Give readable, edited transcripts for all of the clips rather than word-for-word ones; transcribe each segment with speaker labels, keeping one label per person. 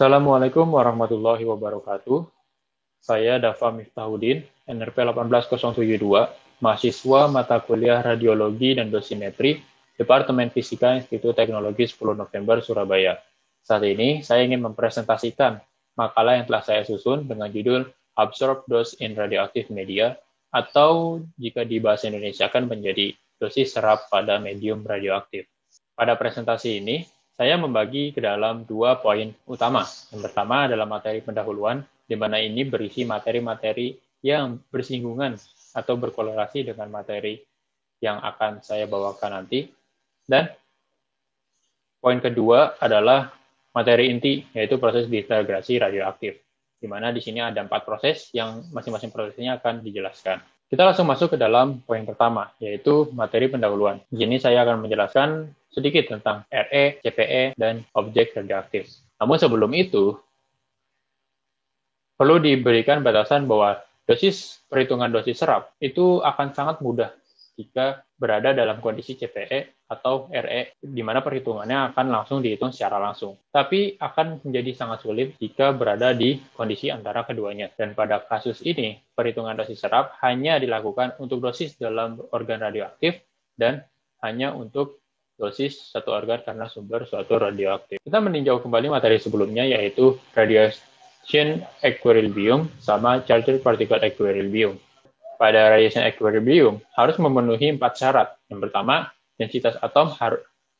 Speaker 1: Assalamualaikum warahmatullahi wabarakatuh. Saya Dafa Miftahuddin, NRP 18072, mahasiswa mata kuliah Radiologi dan Dosimetri, Departemen Fisika Institut Teknologi 10 November, Surabaya. Saat ini, saya ingin mempresentasikan makalah yang telah saya susun dengan judul Absorbed Dose in Radioactive Media, atau jika di bahasa Indonesia akan menjadi dosis serap pada medium radioaktif. Pada presentasi ini, saya membagi ke dalam 2 poin utama. Yang pertama adalah materi pendahuluan, di mana ini berisi materi-materi yang bersinggungan atau berkorelasi dengan materi yang akan saya bawakan nanti. Dan poin kedua adalah materi inti, yaitu proses disintegrasi radioaktif, di mana di sini ada 4 proses yang masing-masing prosesnya akan dijelaskan. Kita langsung masuk ke dalam poin pertama, yaitu materi pendahuluan. Di sini saya akan menjelaskan sedikit tentang RE, CPE, dan objek radioaktif. Namun sebelum itu, perlu diberikan batasan bahwa perhitungan dosis serap itu akan sangat mudah jika berada dalam kondisi CPE atau RE, di mana perhitungannya akan langsung dihitung secara langsung. Tapi akan menjadi sangat sulit jika berada di kondisi antara keduanya. Dan pada kasus ini, perhitungan dosis serap hanya dilakukan untuk dosis dalam organ radioaktif dan hanya untuk dosis satu organ karena sumber suatu radioaktif. Kita meninjau kembali materi sebelumnya, yaitu radiation equilibrium sama charged particle equilibrium. Pada radiation equilibrium harus memenuhi 4 syarat. Yang pertama, densitas atom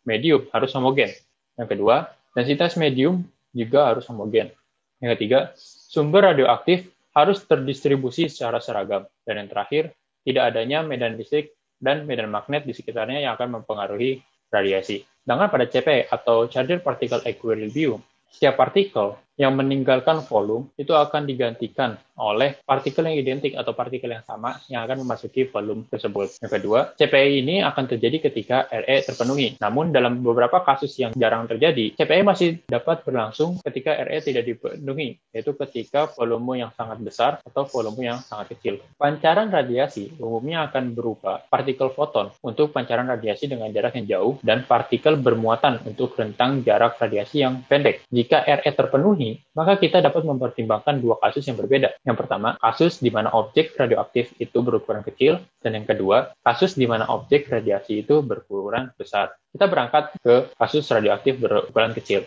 Speaker 1: medium harus homogen. Yang kedua, densitas medium juga harus homogen. Yang ketiga, sumber radioaktif harus terdistribusi secara seragam. Dan yang terakhir, tidak adanya medan listrik dan medan magnet di sekitarnya yang akan mempengaruhi radiasi. Sedangkan pada CP atau Charged Particle Equilibrium, setiap partikel yang meninggalkan volume itu akan digantikan oleh partikel yang identik atau partikel yang sama yang akan memasuki volume tersebut. Yang kedua, CPE ini akan terjadi ketika RE terpenuhi. Namun dalam beberapa kasus yang jarang terjadi, CPE masih dapat berlangsung ketika RE tidak dipenuhi, yaitu ketika volume yang sangat besar atau volume yang sangat kecil. Pancaran radiasi umumnya akan berupa partikel foton untuk pancaran radiasi dengan jarak yang jauh dan partikel bermuatan untuk rentang jarak radiasi yang pendek. Jika RE terpenuhi, maka kita dapat mempertimbangkan 2 kasus yang berbeda. Yang pertama, kasus di mana objek radioaktif itu berukuran kecil, dan yang kedua, kasus di mana objek radiasi itu berukuran besar. Kita berangkat ke kasus radioaktif berukuran kecil.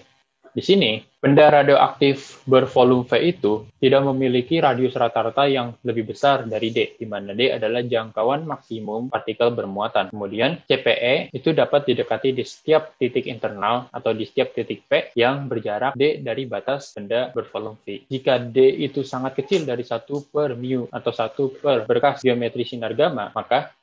Speaker 1: Di sini, benda radioaktif bervolume V itu tidak memiliki radius rata-rata yang lebih besar dari D, di mana D adalah jangkauan maksimum partikel bermuatan. Kemudian, CPE itu dapat didekati di setiap titik internal atau di setiap titik P yang berjarak D dari batas benda bervolume V. Jika D itu sangat kecil dari 1 per mu atau 1 per berkas geometri sinar gamma, maka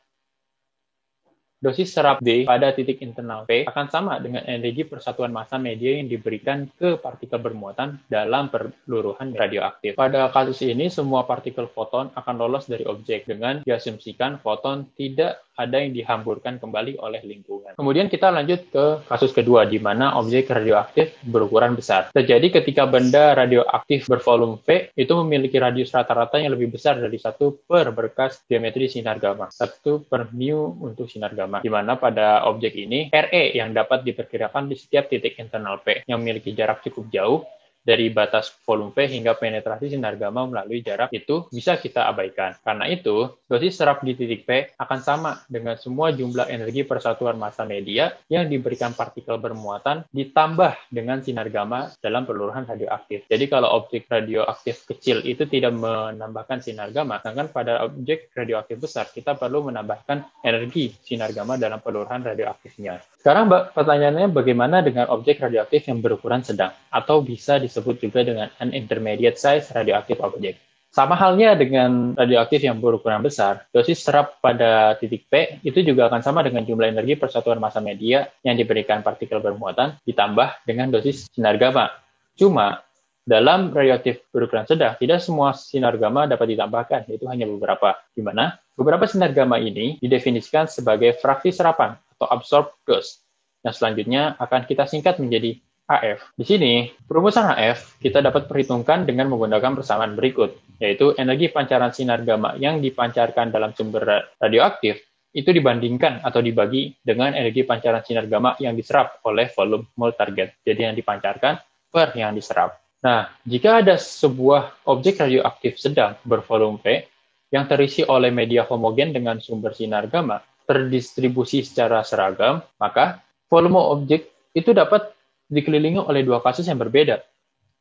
Speaker 1: dosis serap D pada titik internal P akan sama dengan energi persatuan massa media yang diberikan ke partikel bermuatan dalam peluruhan radioaktif. Pada kasus ini, semua partikel foton akan lolos dari objek dengan diasumsikan foton tidak ada yang dihamburkan kembali oleh lingkungan. Kemudian kita lanjut ke kasus kedua, di mana objek radioaktif berukuran besar. Terjadi ketika benda radioaktif bervolume V itu memiliki radius rata-rata yang lebih besar dari 1 per berkas geometri sinar gamma, 1 per mu untuk sinar gamma, di mana pada objek ini RE yang dapat diperkirakan di setiap titik internal P yang memiliki jarak cukup jauh dari batas volume V hingga penetrasi sinar gamma melalui jarak itu bisa kita abaikan. Karena itu, dosis serap di titik P akan sama dengan semua jumlah energi persatuan massa media yang diberikan partikel bermuatan ditambah dengan sinar gamma dalam peluruhan radioaktif. Jadi kalau objek radioaktif kecil itu tidak menambahkan sinar gamma, sedangkan pada objek radioaktif besar kita perlu menambahkan energi sinar gamma dalam peluruhan radioaktifnya. Sekarang pertanyaannya, bagaimana dengan objek radioaktif yang berukuran sedang atau bisa disebut juga dengan an intermediate size radioactive object? Sama halnya dengan radioaktif yang berukuran besar, dosis serap pada titik P itu juga akan sama dengan jumlah energi persatuan massa media yang diberikan partikel bermuatan ditambah dengan dosis sinar gamma. Cuma, dalam radioaktif berukuran sedang, tidak semua sinar gamma dapat ditambahkan, yaitu hanya beberapa. Di mana beberapa sinar gamma ini didefinisikan sebagai fraksi serapan atau absorbed dose, yang selanjutnya akan kita singkat menjadi AF. Di sini, perumusan AF kita dapat perhitungkan dengan menggunakan persamaan berikut, yaitu energi pancaran sinar gamma yang dipancarkan dalam sumber radioaktif itu dibandingkan atau dibagi dengan energi pancaran sinar gamma yang diserap oleh volume mol target. Jadi yang dipancarkan per yang diserap. Nah, jika ada sebuah objek radioaktif sedang bervolume V yang terisi oleh media homogen dengan sumber sinar gamma terdistribusi secara seragam, maka volume objek itu dapat dikelilingi oleh dua kasus yang berbeda.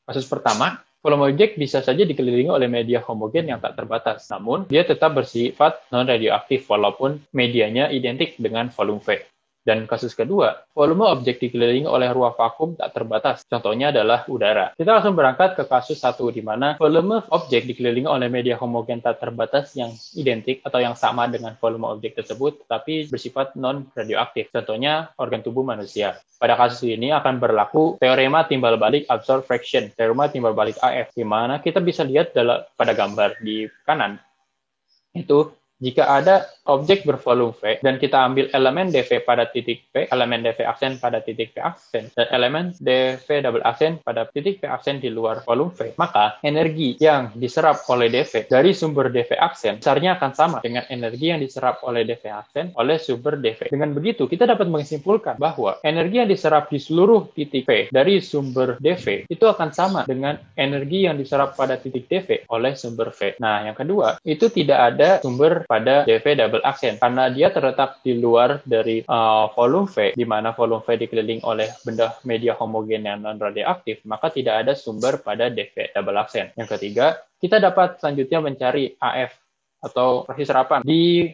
Speaker 1: Kasus pertama, volume objek bisa saja dikelilingi oleh media homogen yang tak terbatas, namun dia tetap bersifat non-radioaktif walaupun medianya identik dengan volume V. Dan kasus kedua, volume objek dikelilingi oleh ruang vakum tak terbatas. Contohnya adalah udara. Kita langsung berangkat ke kasus satu, di mana volume objek dikelilingi oleh media homogen tak terbatas yang identik atau yang sama dengan volume objek tersebut, tetapi bersifat non-radioaktif. Contohnya organ tubuh manusia. Pada kasus ini akan berlaku teorema timbal balik absorption, teorema timbal balik AF, di mana kita bisa lihat pada gambar di kanan. Itu jika ada objek bervolume V dan kita ambil elemen dV pada titik P, elemen dV aksen pada titik P aksen, dan elemen dV double aksen pada titik P aksen di luar volume V, maka energi yang diserap oleh dV dari sumber dV aksen besarnya akan sama dengan energi yang diserap oleh dV aksen oleh sumber dV. Dengan begitu, kita dapat menyimpulkan bahwa energi yang diserap di seluruh titik P dari sumber dV itu akan sama dengan energi yang diserap pada titik dV oleh sumber V. Nah, yang kedua, itu tidak ada sumber pada dV double aksen karena dia terletak di luar dari volume V, di mana volume V dikelilingi oleh benda media homogen yang non-radioaktif, maka tidak ada sumber pada dV double aksen. Yang ketiga, kita dapat selanjutnya mencari AF atau proses serapan di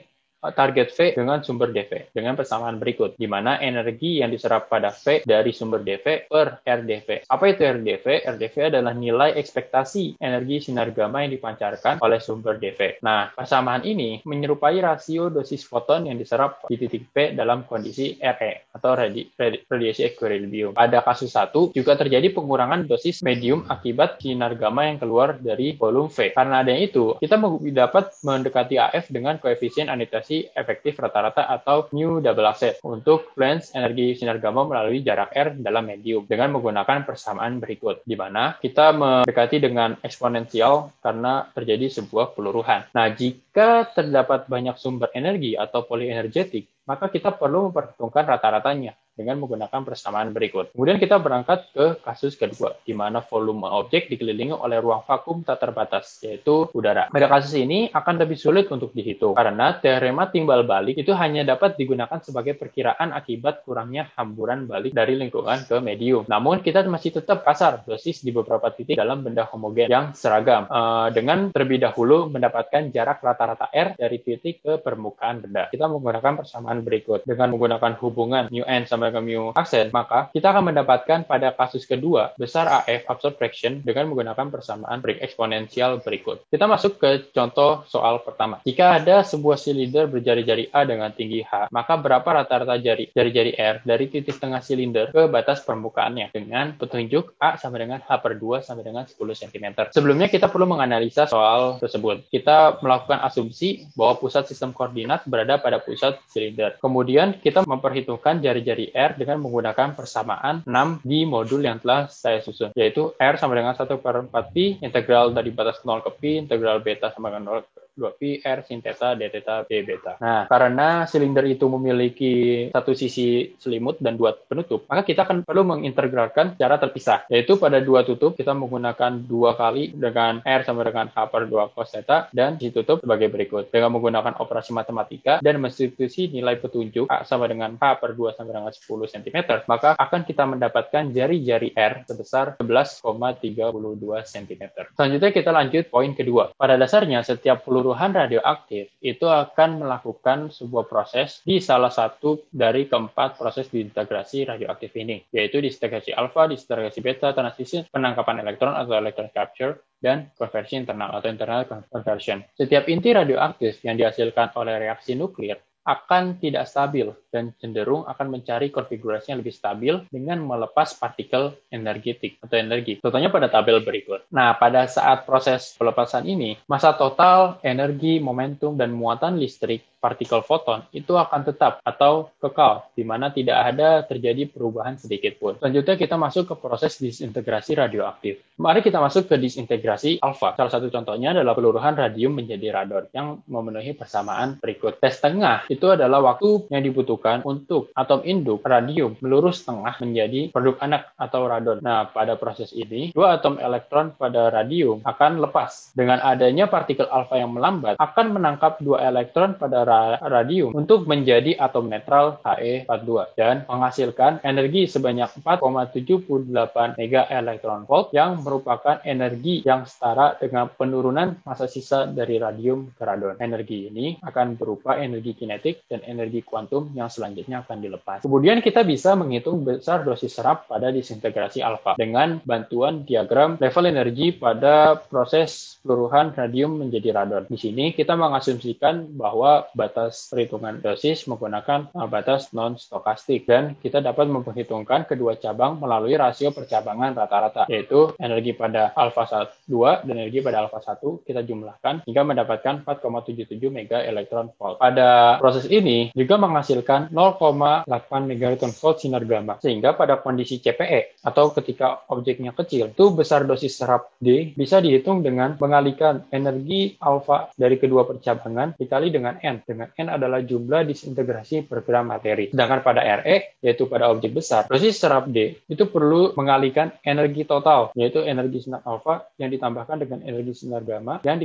Speaker 1: target V dengan sumber dV dengan persamaan berikut, di mana energi yang diserap pada V dari sumber dV per RdV. Apa itu RdV? RdV adalah nilai ekspektasi energi sinar gamma yang dipancarkan oleh sumber dV. Nah, persamaan ini menyerupai rasio dosis foton yang diserap di titik P dalam kondisi Re atau radiasi equilibrium. Pada kasus 1 juga terjadi pengurangan dosis medium akibat sinar gamma yang keluar dari volume V. Karena adanya itu, kita dapat mendekati AF dengan koefisien anitasi efektif rata-rata atau mu double aksen untuk fluence energi sinar gamma melalui jarak R dalam medium dengan menggunakan persamaan berikut, di mana kita mendekati dengan eksponensial karena terjadi sebuah peluruhan. Nah, jika terdapat banyak sumber energi atau polienergetik, maka kita perlu memperhitungkan rata-ratanya dengan menggunakan persamaan berikut. Kemudian kita berangkat ke kasus kedua, di mana volume objek dikelilingi oleh ruang vakum tak terbatas, yaitu udara. Pada kasus ini akan lebih sulit untuk dihitung, karena teorema timbal balik itu hanya dapat digunakan sebagai perkiraan akibat kurangnya hamburan balik dari lingkungan ke medium. Namun, kita masih tetap kasar dosis di beberapa titik dalam benda homogen yang seragam, dengan terlebih dahulu mendapatkan jarak rata-rata R dari titik ke permukaan benda. Kita menggunakan persamaan berikut. Dengan menggunakan hubungan μn sama dengan mu aksen, maka kita akan mendapatkan pada kasus kedua besar AF absorption dengan menggunakan persamaan eksponensial berikut. Kita masuk ke contoh soal pertama. Jika ada sebuah silinder berjari-jari A dengan tinggi H, maka berapa rata-rata jari-jari R dari titik tengah silinder ke batas permukaannya dengan petunjuk A sama dengan H per 2 sampai dengan 10 cm. Sebelumnya kita perlu menganalisa soal tersebut. Kita melakukan asumsi bahwa pusat sistem koordinat berada pada pusat silinder. Kemudian kita memperhitungkan jari-jari R dengan menggunakan persamaan 6 di modul yang telah saya susun, yaitu R sama dengan 1/4 pi, integral dari batas 0 ke pi, integral beta sama dengan 0 2pi R sin theta d theta d beta. Nah, karena silinder itu memiliki satu sisi selimut dan dua penutup, maka kita akan perlu mengintegralkan secara terpisah, yaitu pada dua tutup kita menggunakan 2 kali dengan R sama dengan H per 2 cos theta dan ditutup sebagai berikut. Dengan menggunakan operasi matematika dan mensubstitusi nilai petunjuk A sama dengan H per 2 sampai dengan 10 cm, maka akan kita mendapatkan jari-jari R sebesar 11,32 cm. Selanjutnya kita lanjut poin kedua. Pada dasarnya, setiap peluruhan radioaktif itu akan melakukan sebuah proses di salah satu dari keempat proses disintegrasi radioaktif ini, yaitu disintegrasi alfa, disintegrasi beta, transisi penangkapan elektron atau electron capture, dan konversi internal atau internal conversion. Setiap inti radioaktif yang dihasilkan oleh reaksi nuklir akan tidak stabil dan cenderung akan mencari konfigurasi yang lebih stabil dengan melepas partikel energetik atau energi. Contohnya pada tabel berikut. Nah, pada saat proses pelepasan ini, massa total, energi, momentum, dan muatan listrik partikel foton itu akan tetap atau kekal, di mana tidak ada terjadi perubahan sedikit pun. Selanjutnya kita masuk ke proses disintegrasi radioaktif. Mari kita masuk ke disintegrasi alfa. Salah satu contohnya adalah peluruhan radium menjadi radon yang memenuhi persamaan berikut. Tes tengah itu adalah waktu yang dibutuhkan untuk atom induk radium melurus tengah menjadi produk anak atau radon. Nah, pada proses ini, dua atom elektron pada radium akan lepas. Dengan adanya partikel alfa yang melambat, akan menangkap dua elektron pada radium untuk menjadi atom netral He42 dan menghasilkan energi sebanyak 4,78 mega elektron volt yang merupakan energi yang setara dengan penurunan massa sisa dari radium ke radon. Energi ini akan berupa energi kinetik dan energi kuantum yang selanjutnya akan dilepas. Kemudian kita bisa menghitung besar dosis serap pada disintegrasi alfa dengan bantuan diagram level energi pada proses peluruhan radium menjadi radon. Di sini kita mengasumsikan bahwa batas perhitungan dosis menggunakan batas non-stokastik dan kita dapat memperhitungkan kedua cabang melalui rasio percabangan rata-rata, yaitu energi pada alfa 2 dan energi pada alfa 1 kita jumlahkan hingga mendapatkan 4,77 mega elektron volt. Pada proses ini juga menghasilkan 0,8 mega elektron volt sinar gamma, sehingga pada kondisi CPE atau ketika objeknya kecil, itu besar dosis serap D bisa dihitung dengan mengalihkan energi alfa dari kedua percabangan dikali dengan N. Dengan N adalah jumlah disintegrasi per gram materi. Sedangkan pada RE, yaitu pada objek besar, dosis serap D itu perlu mengalihkan energi total, yaitu energi sinar alfa yang ditambahkan dengan energi sinar gamma yang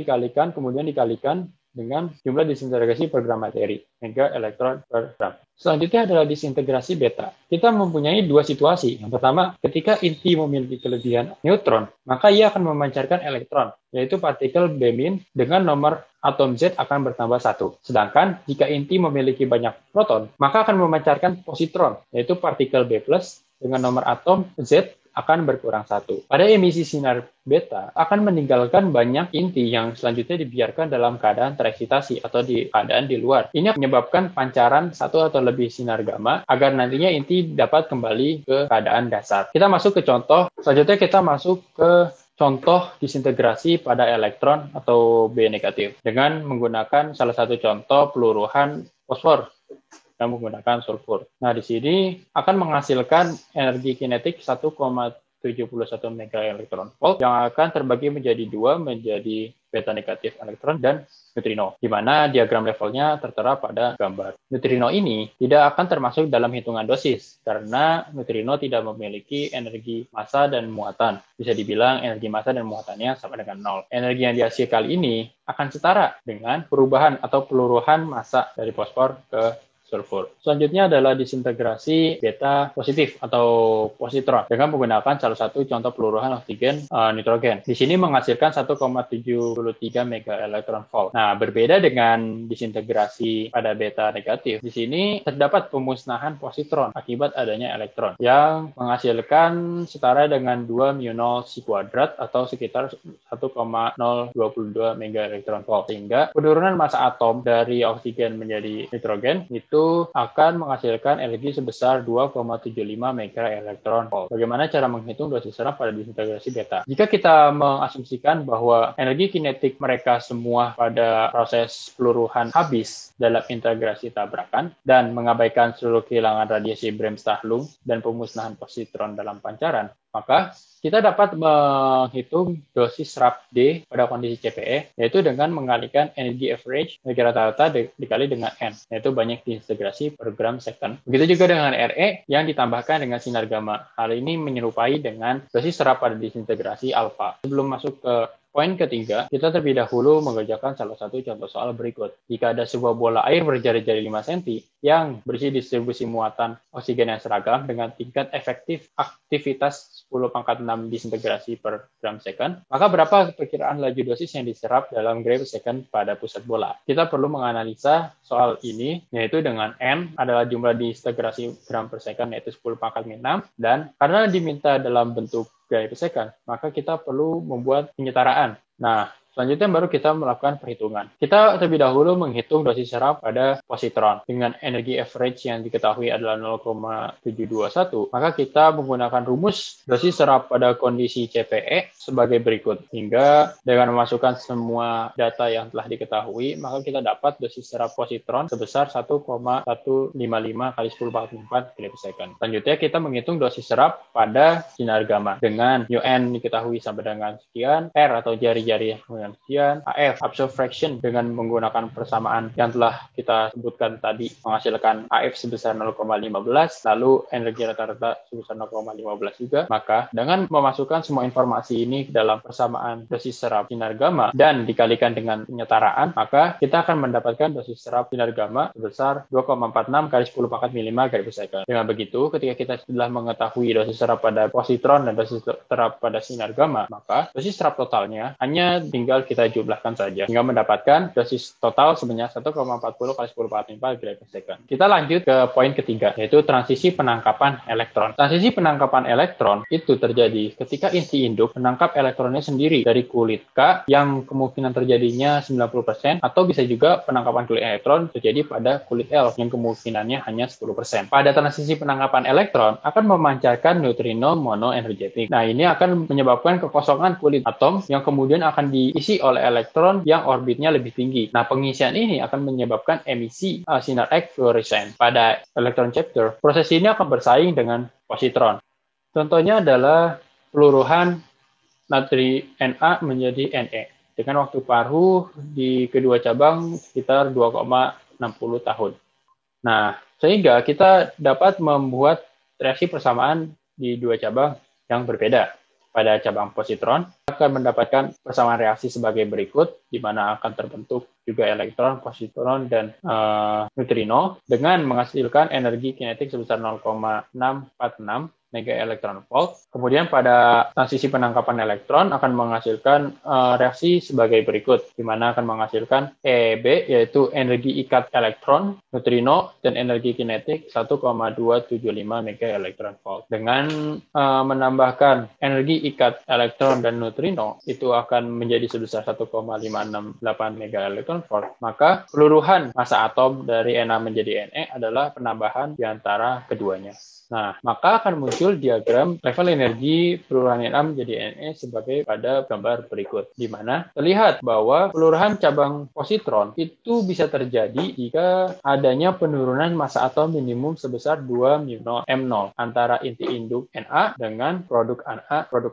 Speaker 1: kemudian dikalikan dengan jumlah disintegrasi per gram materi, mega elektron per gram. Selanjutnya adalah disintegrasi beta. Kita mempunyai dua situasi. Yang pertama, ketika inti memiliki kelebihan neutron, maka ia akan memancarkan elektron, yaitu partikel B- dengan nomor atom Z akan bertambah 1. Sedangkan jika inti memiliki banyak proton, maka akan memancarkan positron, yaitu partikel B+ dengan nomor atom Z akan berkurang 1. Pada emisi sinar beta akan meninggalkan banyak inti yang selanjutnya dibiarkan dalam keadaan tereksitasi atau di keadaan di luar. Ini menyebabkan pancaran satu atau lebih sinar gamma agar nantinya inti dapat kembali ke keadaan dasar. Kita masuk ke contoh. Selanjutnya kita masuk ke contoh disintegrasi pada elektron atau B negatif dengan menggunakan salah satu contoh peluruhan fosfor yang menggunakan sulfur. Nah, di sini akan menghasilkan energi kinetik 1,71 mega elektron volt yang akan terbagi menjadi dua, menjadi beta negatif elektron dan neutrino, di mana diagram levelnya tertera pada gambar. Neutrino ini tidak akan termasuk dalam hitungan dosis, karena neutrino tidak memiliki energi massa dan muatan. Bisa dibilang energi massa dan muatannya sama dengan 0. Energi yang dihasilkan kali ini akan setara dengan perubahan atau peluruhan massa dari fosfor ke sulfur. Selanjutnya adalah disintegrasi beta positif atau positron dengan menggunakan salah satu contoh peluruhan oksigen nitrogen. Di sini menghasilkan 1,73 mega elektron volt. Nah, berbeda dengan disintegrasi pada beta negatif, di sini terdapat pemusnahan positron akibat adanya elektron yang menghasilkan setara dengan 2 mu0 C kuadrat atau sekitar 1,022 mega elektron volt. Sehingga penurunan massa atom dari oksigen menjadi nitrogen itu akan menghasilkan energi sebesar 2,75 mega elektron volt. Bagaimana cara menghitung dosis serap pada disintegrasi beta? Jika kita mengasumsikan bahwa energi kinetik mereka semua pada proses peluruhan habis dalam integrasi tabrakan dan mengabaikan seluruh kehilangan radiasi Bremsstrahlung dan pemusnahan positron dalam pancaran, maka kita dapat menghitung dosis serap D pada kondisi CPE, yaitu dengan mengalihkan energi average energi rata-rata dikali dengan N, yaitu banyak disintegrasi per gram second. Begitu juga dengan RE yang ditambahkan dengan sinar gamma. Hal ini menyerupai dengan dosis serap pada disintegrasi alfa. Sebelum masuk ke poin ketiga, kita terlebih dahulu mengerjakan salah satu contoh soal berikut. Jika ada sebuah bola air berjari-jari 5 cm yang berisi distribusi muatan oksigen yang seragam dengan tingkat efektif aktivitas 10⁻⁶ disintegrasi per gram second, maka berapa perkiraan laju dosis yang diserap dalam gram second pada pusat bola? Kita perlu menganalisa soal ini, yaitu dengan N adalah jumlah disintegrasi gram per second, yaitu 10⁻⁶, dan karena diminta dalam bentuk gram per second, maka kita perlu membuat penyetaraan. Nah, Selanjutnya baru kita melakukan perhitungan. Kita terlebih dahulu menghitung dosis serap pada positron. Dengan energi average yang diketahui adalah 0,721, maka kita menggunakan rumus dosis serap pada kondisi CPE sebagai berikut. Hingga dengan memasukkan semua data yang telah diketahui, maka kita dapat dosis serap positron sebesar 1,155 kali 10⁴ kilo per second. Selanjutnya kita menghitung dosis serap pada sinar gamma. Dengan UN diketahui sampai dengan sekian, R atau jari-jari dengan sekian, AF, absorption fraction dengan menggunakan persamaan yang telah kita sebutkan tadi menghasilkan AF sebesar 0,15, lalu energi rata-rata sebesar 0,15 juga. Maka dengan memasukkan semua informasi ini ke dalam persamaan dosis serap sinar gamma dan dikalikan dengan penyetaraan, maka kita akan mendapatkan dosis serap sinar gamma sebesar 2,46 kali 10⁴ milimol kali per second. Dengan begitu, ketika kita sudah mengetahui dosis serap pada positron dan dosis serap pada sinar gamma, maka dosis serap totalnya hanya tinggal kita jumlahkan saja hingga mendapatkan dosis total sebanyak 1,40 kali 10⁴ kilo per second. Kita lanjut ke poin ketiga, yaitu transisi penangkapan elektron. Transisi penangkapan elektron itu terjadi ketika inti induk menangkap elektronnya sendiri dari kulit K yang kemungkinan terjadinya 90%, atau bisa juga penangkapan kulit elektron terjadi pada kulit L yang kemungkinannya hanya 10%. Pada transisi penangkapan elektron akan memancarkan neutrino monoenergetik. Nah, ini akan menyebabkan kekosongan kulit atom yang kemudian akan diisi oleh elektron yang orbitnya lebih tinggi. Nah, pengisian ini akan menyebabkan emisi sinar X fluorescent. Pada electron chapter, proses ini akan bersaing dengan positron. Contohnya adalah peluruhan natri Na menjadi Ne dengan waktu paruh di kedua cabang sekitar 2,60 tahun. Nah, sehingga kita dapat membuat reaksi persamaan di dua cabang yang berbeda. Pada cabang positron akan mendapatkan persamaan reaksi sebagai berikut, di mana akan terbentuk juga elektron, positron, dan neutrino dengan menghasilkan energi kinetik sebesar 0,646 mega elektron volt. Kemudian pada transisi penangkapan elektron akan menghasilkan reaksi sebagai berikut, di mana akan menghasilkan EB, yaitu energi ikat elektron, neutrino, dan energi kinetik 1,275 mega elektron volt. Dengan menambahkan energi ikat elektron dan neutrino, itu akan menjadi sebesar 1,568 mega elektron volt. Maka peluruhan massa atom dari Na menjadi Ne adalah penambahan di antara keduanya. Nah, maka akan muncul diagram level energi peluruhan Na menjadi Ne sebagai pada gambar berikut, di mana terlihat bahwa peluruhan cabang positron itu bisa terjadi jika adanya penurunan massa atom minimum sebesar 2 μM0 antara inti induk Na dengan produk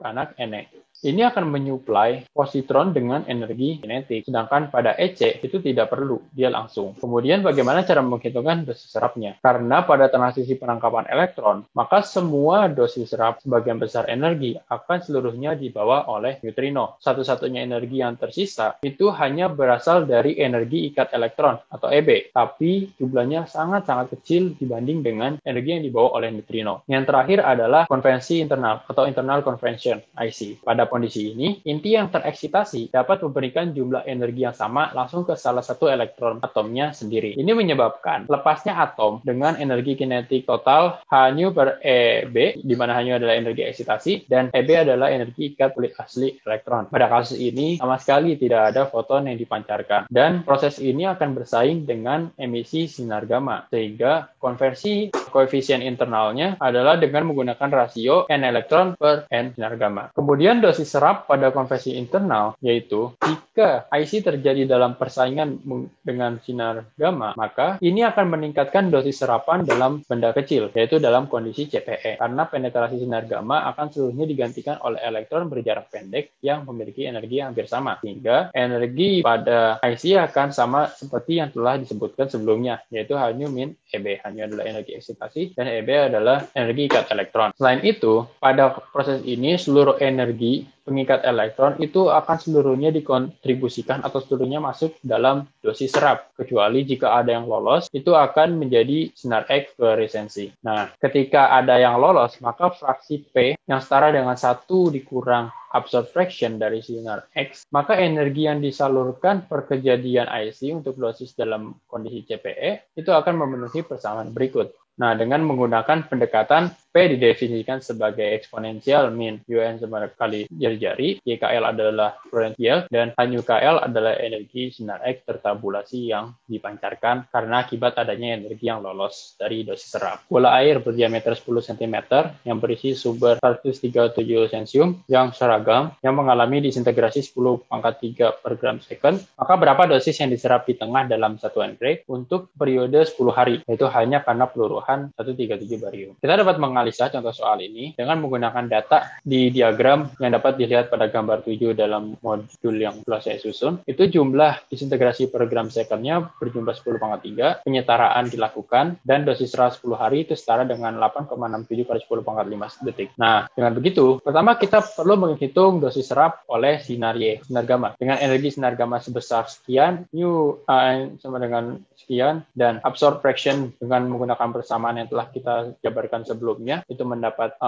Speaker 1: anak Ne. Ini akan menyuplai positron dengan energi kinetik, sedangkan pada EC itu tidak perlu, dia langsung. Kemudian bagaimana cara menghitungkan dosis serapnya? Karena pada transisi penangkapan elektron, maka semua dosis serap sebagian besar energi akan seluruhnya dibawa oleh neutrino. Satu-satunya energi yang tersisa itu hanya berasal dari energi ikat elektron atau EB, tapi jumlahnya sangat-sangat kecil dibanding dengan energi yang dibawa oleh neutrino. Yang terakhir adalah konvensi internal atau internal convention, IC. Pada kondisi ini, inti yang tereksitasi dapat memberikan jumlah energi yang sama langsung ke salah satu elektron atomnya sendiri. Ini menyebabkan lepasnya atom dengan energi kinetik total H nu per EB, di mana H nu adalah energi eksitasi dan EB adalah energi ikat kulit asli elektron. Pada kasus ini, sama sekali tidak ada foton yang dipancarkan. Dan proses ini akan bersaing dengan emisi sinar gamma, sehingga konversi koefisien internalnya adalah dengan menggunakan rasio N elektron per N sinar gamma. Kemudian dosis serap pada konversi internal, yaitu jika IC terjadi dalam persaingan dengan sinar gamma, maka ini akan meningkatkan dosis serapan dalam benda kecil, yaitu dalam kondisi CPE, karena penetrasi sinar gamma akan seluruhnya digantikan oleh elektron berjarak pendek yang memiliki energi yang hampir sama, sehingga energi pada IC akan sama seperti yang telah disebutkan sebelumnya, yaitu H nu min EB. H nu adalah energi eksitasi dan EB adalah energi ikat elektron. Selain itu, pada proses ini seluruh energi pengikat elektron itu akan seluruhnya dikontribusikan atau seluruhnya masuk dalam dosis serap, kecuali jika ada yang lolos, itu akan menjadi sinar X fluoresensi. Nah, ketika ada yang lolos, maka fraksi P yang setara dengan 1 dikurang absorption fraction dari sinar X, maka energi yang disalurkan per kejadian IC untuk dosis dalam kondisi CPE itu akan memenuhi persamaan berikut. Nah, dengan menggunakan pendekatan P didefinisikan sebagai eksponensial min UN sama kali jari-jari, YKL adalah potensial, dan HNUKL adalah energi sinar X tertabulasi yang dipancarkan karena akibat adanya energi yang lolos dari dosis serap. Bola air berdiameter 10 cm yang berisi sumber 137 sensium yang seragam yang mengalami disintegrasi 10⁻³ per gram second, maka berapa dosis yang diserap di tengah dalam satuan Gray untuk periode 10 hari, yaitu hanya karena peluruhan 137 barium. Kita dapat menganalisa contoh soal ini dengan menggunakan data di diagram yang dapat dilihat pada gambar 7 dalam modul yang telah saya susun. Itu jumlah disintegrasi per gram secondnya berjumlah 10⁻³, penyetaraan dilakukan, dan dosis serap 10 hari itu setara dengan 8,67 kali 10⁻5 detik. Nah, dengan begitu, pertama kita perlu menghitung dosis serap oleh sinar Y, sinar gamma. Dengan energi sinar gamma sebesar sekian, mu AN sama dengan sekian, dan absorb fraction dengan menggunakan persamaan yang telah kita jabarkan sebelumnya, itu mendapat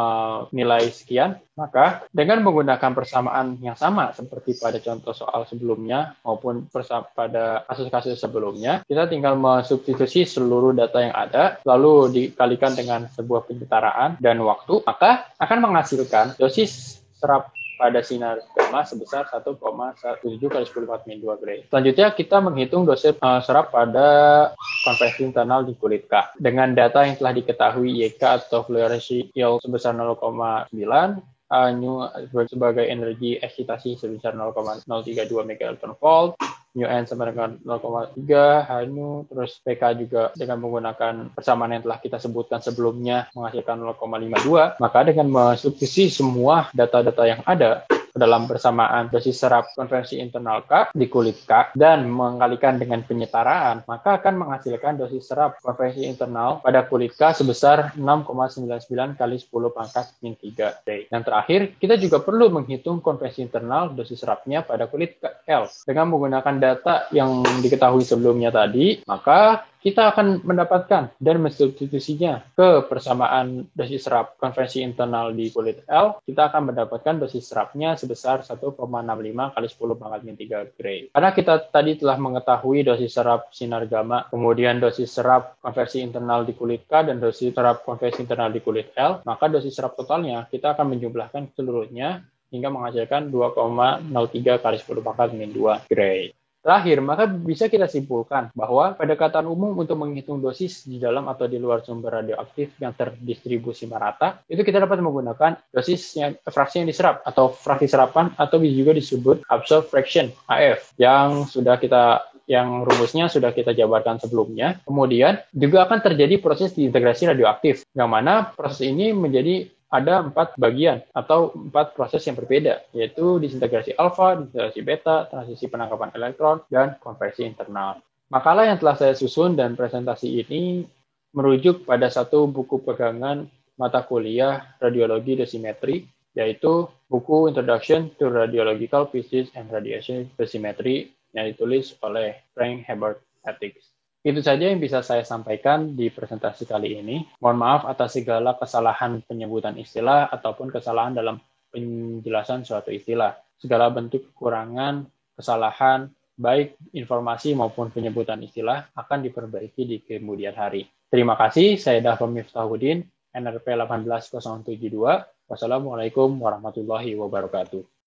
Speaker 1: nilai sekian. Maka, dengan menggunakan persamaan yang sama seperti pada contoh soal sebelumnya, maupun pada kasus-kasus sebelumnya, kita tinggal mensubstitusi seluruh data yang ada, lalu dikalikan dengan sebuah penyetaraan dan waktu, maka akan menghasilkan dosis serap pada sinar gamma sebesar 1,17 kali 10⁻². Selanjutnya kita menghitung dosis serap pada konveksi internal di kulit K. Dengan data yang telah diketahui YK atau fluorescence yield sebesar 0,9, mu sebagai energi eksitasi sebesar 0,032 MeV, mu n sama dengan 0,3, HNU, terus PK juga dengan menggunakan persamaan yang telah kita sebutkan sebelumnya menghasilkan 0,52, maka dengan mensubstitusi semua data-data yang ada dalam persamaan dosis serap konvensi internal K di kulit K dan mengkalikan dengan penyetaraan, maka akan menghasilkan dosis serap konvensi internal pada kulit K sebesar 6,99 kali 10⁻³ Day. Yang terakhir, kita juga perlu menghitung konvensi internal dosis serapnya pada kulit L. Dengan menggunakan data yang diketahui sebelumnya tadi, maka kita akan mendapatkan dan mensubstitusinya ke persamaan dosis serap konvensi internal di kulit L, kita akan mendapatkan dosis serapnya sebesar 1,65 kali 10⁻³ Gray. Karena kita tadi telah mengetahui dosis serap sinar gamma, kemudian dosis serap konversi internal di kulit K dan dosis serap konversi internal di kulit L, maka dosis serap totalnya kita akan menjumlahkan seluruhnya hingga menghasilkan 2,03 kali 10⁻² Gray. Terakhir, maka bisa kita simpulkan bahwa pendekatan umum untuk menghitung dosis di dalam atau di luar sumber radioaktif yang terdistribusi merata, itu kita dapat menggunakan dosis fraksi yang diserap atau fraksi serapan atau juga disebut absorb fraction AF yang rumusnya sudah kita jabarkan sebelumnya. Kemudian juga akan terjadi proses diintegrasi radioaktif, yang mana proses ini ada 4 bagian atau 4 proses yang berbeda, yaitu disintegrasi alfa, disintegrasi beta, transisi penangkapan elektron, dan konversi internal. Makalah yang telah saya susun dan presentasi ini merujuk pada satu buku pegangan mata kuliah radiologi dosimetri, yaitu buku Introduction to Radiological Physics and Radiation Dosimetry yang ditulis oleh Frank Herbert Ethics. Itu saja yang bisa saya sampaikan di presentasi kali ini. Mohon maaf atas segala kesalahan penyebutan istilah ataupun kesalahan dalam penjelasan suatu istilah. Segala bentuk kekurangan, kesalahan, baik informasi maupun penyebutan istilah akan diperbaiki di kemudian hari. Terima kasih, saya Dafam Miftahudin, NRP 18072. Wassalamualaikum warahmatullahi wabarakatuh.